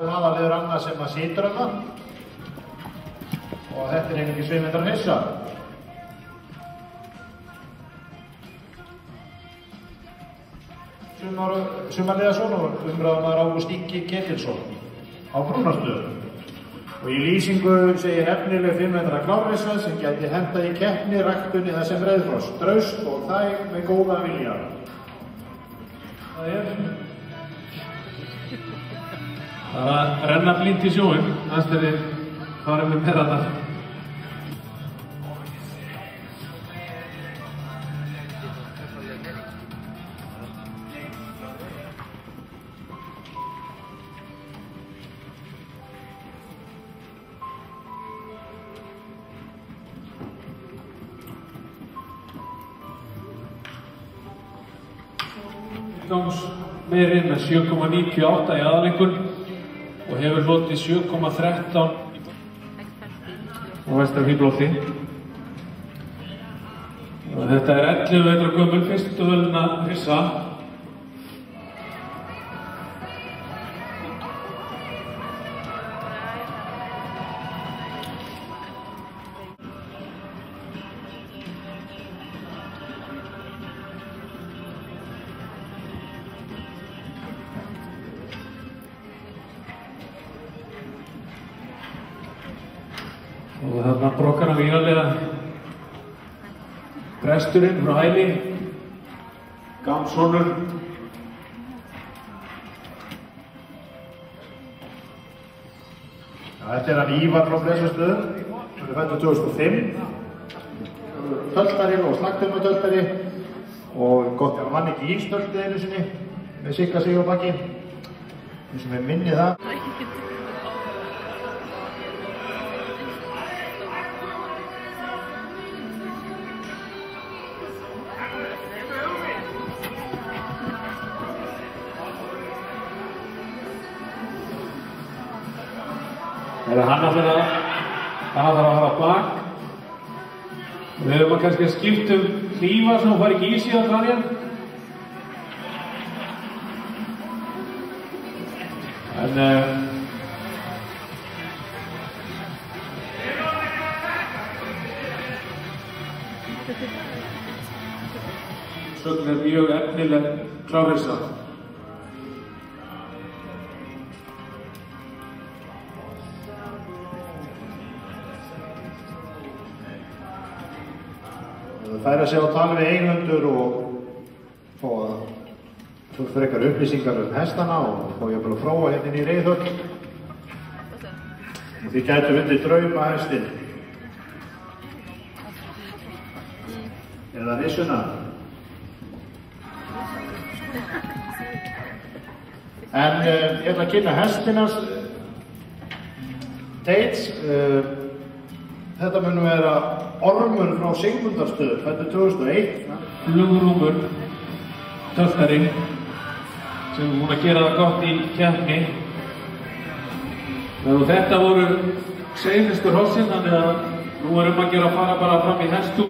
Aðalliður annað sem að situr þarna og þetta einungis 5 metrar hissa. Sumarliðason og umræðumaður Ágúst Ingi Ketilsson á Brúnarstöðum. Og í lýsingu segir efnileg 5 metra klárrissa sem gæti hentað í keppni ræktunni þar sem Breiðfrost, traust og þæg með góða vilja. Það er að renna blint í sjóinn, næst þeir farið með perðarnar. Meiri með 7,98 í aðalengun og hefur hlotið 7,13 á vestra híblótti. Þetta er 11 metra gömul fyrstu völna hissa. Og þarna brokkar hann vínalega presturinn frá Hæli, Gamsonur. Þetta er hann Ívar frá Blesastöðum, hann er fæddur 2005. Töltari og slagtöfumutöltari og gott að hann vann ekki ístöldi einu sinni með Sigga sig á baki. Eins og við minni það. Hann þarf að fara bak. Við höfum að kannski að skipta hlífa sem hún fari ekki í síðan þannig. En sögn er mjög efnileg klárrissa. Það færa sig á tal við eigendur og fá að frekar upplýsingar hestana og fá jafnvel að prófa hérna í Reiðhöll. Og þið gætu fundið drauma hestinn. Eða rissuna. En ég ætla að kynna hestinans Teits. Þetta mun vera Ormur frá Sigmundarstöðum, fæddur 2001. Flugrúmur, töltari, sem er búinn að gera það gott í keppni. Þetta voru seinustu hrossin, þannig að nú er að gera að fara bara fram í hestum.